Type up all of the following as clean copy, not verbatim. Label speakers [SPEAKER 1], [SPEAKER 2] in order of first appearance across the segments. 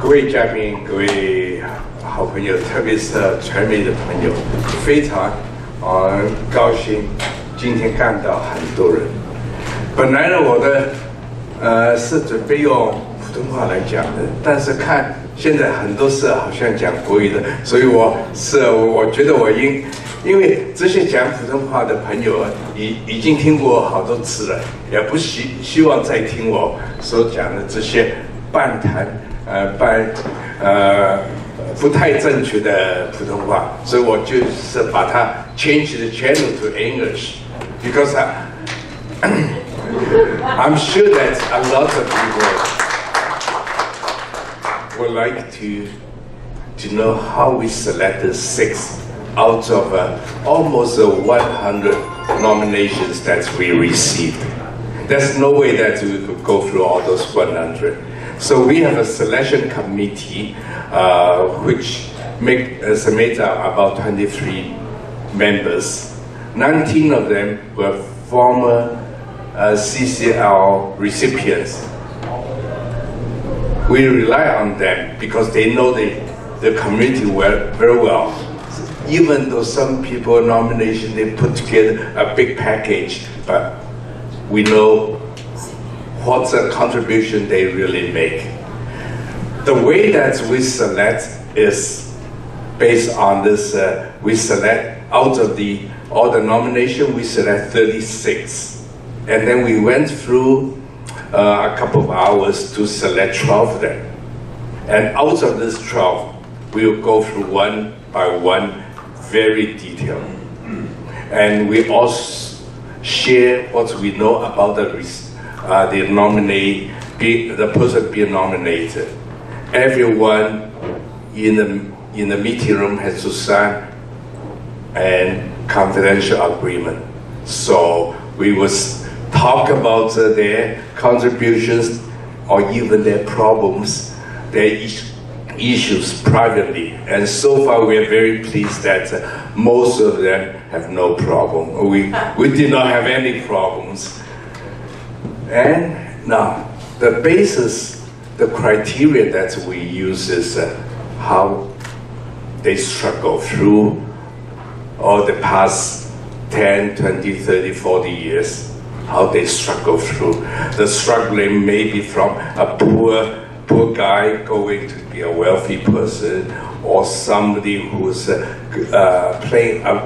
[SPEAKER 1] 各位嘉宾，各位好朋友，特别是传媒的朋友，非常高兴今天看到很多人。本来呢，我的是准备用普通话来讲的，但是看现在很多事好像讲国语的，所以我觉得因为这些讲普通话的朋友已经听过好多次了，也不希望再听我所讲的这些半谈不太正确的普通话，所以我就是把它 change the channel to English because I'm sure that a lot of people would like to know how we selected 6 out of almost 100 nominations that we received. There's no way that we could go through all those 100. So we have a selection committee which is made up about 23 members. 19 of them were former CCL recipients. We rely on them because they know the community very well. Even though some people nomination, they put together a big package, but we know what's the contribution they really make. The way that we select is based on this, we select out of all the nomination, we select 36. And then we went through a couple of hours to select 12 of them. And out of this 12, we will go through one by one, very detailed. And we also share what we know about the nominee, the person being nominated. Everyone in the meeting room has to sign a confidential agreement. So we will talk about their contributions or even their problems, their issues privately. And so far we are very pleased that most of them have no problem. We did not have any problems. And now, the basis, the criteria that we use is how they struggle through all the past 10, 20, 30, 40 years, how they struggle through. The struggling may be from a poor guy going to be a wealthy person, or somebody who's playing an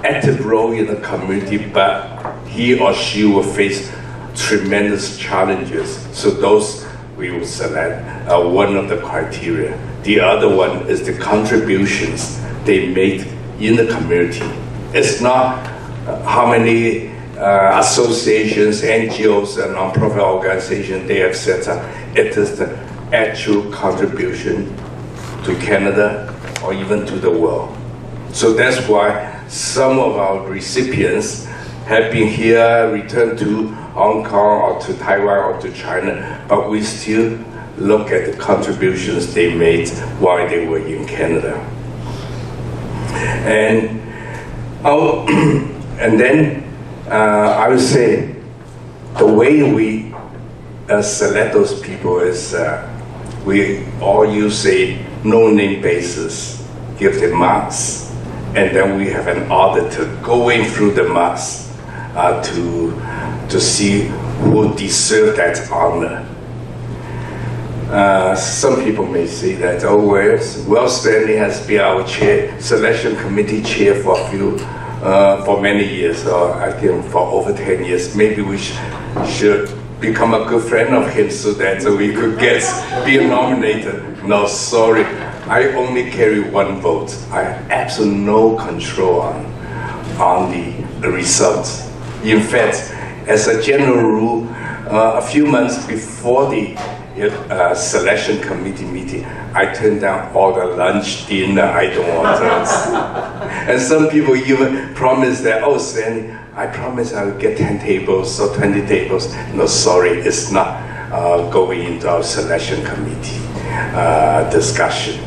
[SPEAKER 1] active role in the community, but he or she will face tremendous challenges. So those we will select one of the criteria. The other one is the contributions they made in the community. It's not how many associations, NGOs, and non-profit organizations they have set up. It is the actual contribution to Canada or even to the world. So that's why some of our recipients have been here, returned to Hong Kong or to Taiwan or to China, but we still look at the contributions they made while they were in Canada. And then I would say the way we select those people is we all use a no-name basis, give them marks, and then we have an auditor going through the marks to see who deserve that honor. Some people may say that, oh, well, Stanley has been our selection committee chair for many years, or I think for over 10 years. Maybe we should become a good friend of him so that we could be nominated. No, sorry, I only carry 1 vote. I have absolutely no control on the results. In fact, as a general rule, a few months before the selection committee meeting, I turned down all the lunch, dinner, I don't want that. And some people even promise that, oh, Stanley, I promise I will get 10 tables or 20 tables. No, sorry, it's not going into our selection committee discussion.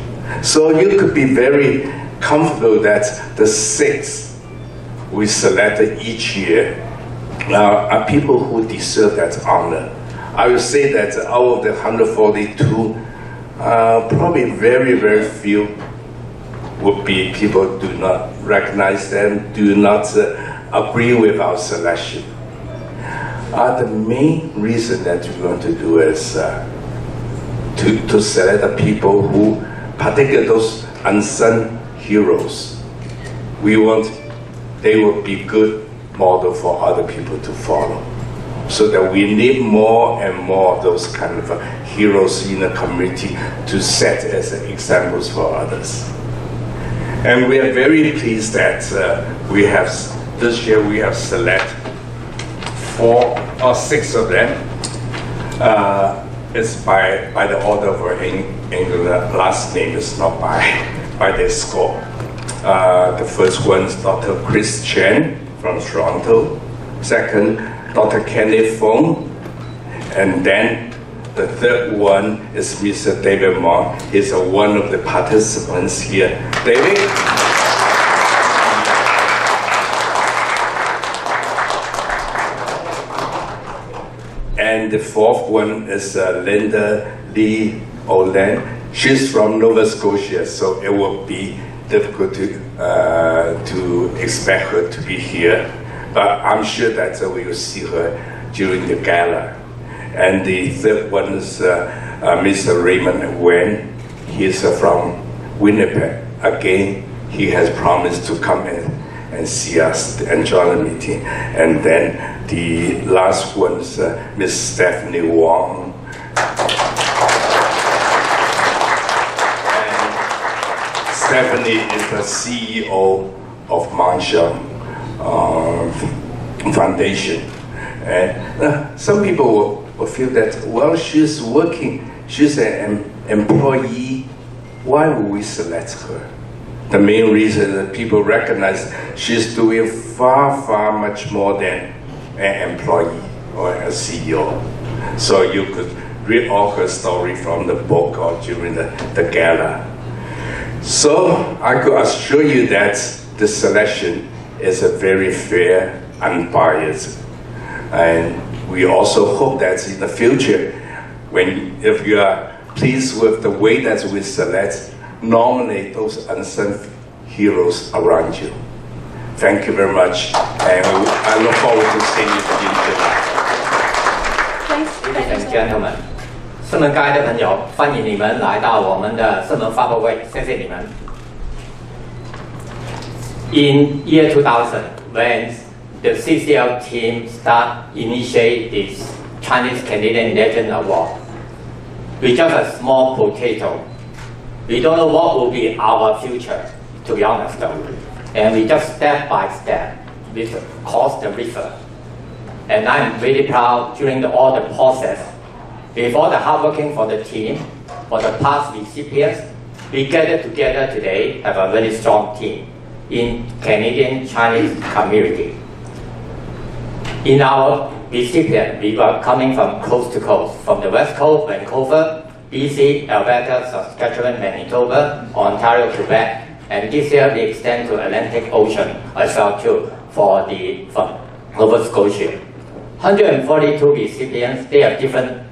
[SPEAKER 1] So you could be very comfortable that the 6 we selected each year are people who deserve that honor. I would say that out of the 142 Probably very, very few would be people do not recognize them, do not agree with our selection. The main reason that we want to do is to select the people who, particularly those unsung heroes. We want they will be good model for other people to follow. So that we need more and more of those kind of heroes in the community to set as examples for others. And we are very pleased that this year we have selected 4 or 6 of them. It's by the order of England. Last name is not by their score. The first one is Dr. Chris Chen from Toronto. Second, Dr. Kenneth Fong. And then the third one is Mr. David Mong. He's one of the participants here. David? And the fourth one is Linda Lee Olan. She's from Nova Scotia, so it will be difficult to expect her to be here. But I'm sure that we will see her during the gala. And the third one is Mr. Raymond Wen. He's from Winnipeg. Again, he has promised to come in and see us and join the meeting. And then the last one is Miss Stephanie Wong. And Stephanie is the CEO of Marshall Foundation. And some people will feel that, well, she's working, she's an employee, why would we select her? The main reason that people recognize she's doing far, far much more than an employee or a CEO. So you could read all her story from the book or during the gala. So I could assure you that the selection is a very fair, unbiased. And we also hope that in the future, if you are pleased with the way that we select, nominate those unsung heroes around you. Thank you very much, and I look forward to seeing you in July.
[SPEAKER 2] Ladies and gentlemen, 圣门街的朋友，欢迎你们来到我们的圣门发布会，谢谢你们。In year 2000, when the CCL team initiate this Chinese Canadian Legend Award, we just a small potato. We don't know what will be our future, to be honest. And we just step by step, we cross the river. And I'm really proud during all the process, with all the hard working for the team, for the past recipients, we gathered together today, have a very strong team in Canadian Chinese community. In our recipient, we were coming from coast to coast, from the West Coast, Vancouver, BC, Alberta, Saskatchewan, Manitoba, Ontario, Quebec, and this year we extend to Atlantic Ocean as well too from Nova Scotia. 142 recipients, they have different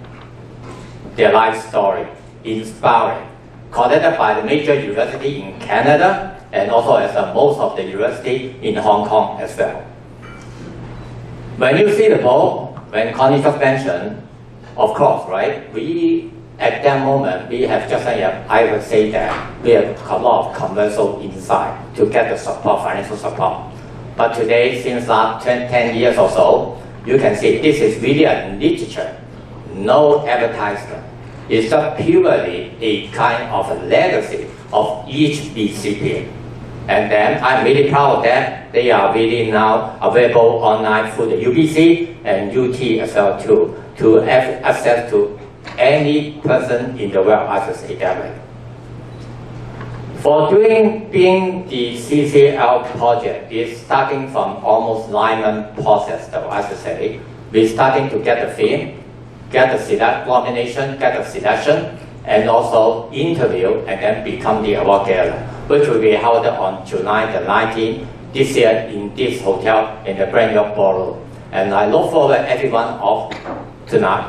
[SPEAKER 2] their life story, inspiring, collected by the major university in Canada and also as most of the university in Hong Kong as well. When you see the poll, when Connie just mentioned, of course, right, at that moment, we have just, I would say that we have a lot of commercial insight to get the support, financial support. But today, since last 10 years or so, you can see this is really a literature, no advertisement. It's just purely a kind of a legacy of each recipient. And then I'm really proud of that. They are really now available online through the UBC and UT as well too, to have access to any person in the world, I should say that way. For being the CCL project is starting from almost 9-month process though, I should say. We're starting to get the theme, get the nomination, get the selection, and also interview and then become the award gala, which will be held on July the 19th this year in this hotel in the Brand York Ballroom. And I look forward everyone of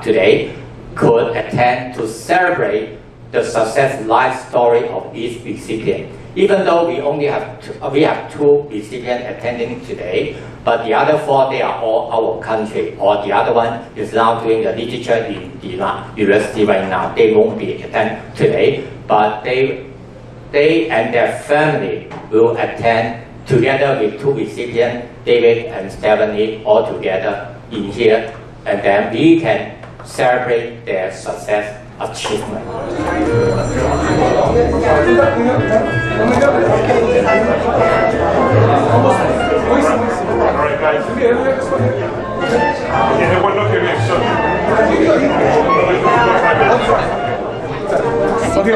[SPEAKER 2] today could attend to celebrate the success life story of each recipient. Even though we have two recipients attending today, but the other four, they are all out of country, or the other one is now doing the literature in the university right now. They won't be attend today, but they and their family will attend together with two recipients, David and Stephanie, all together in here, and then we can celebrate their success achievement.
[SPEAKER 3] Alright guys. Everyone look at me. Okay,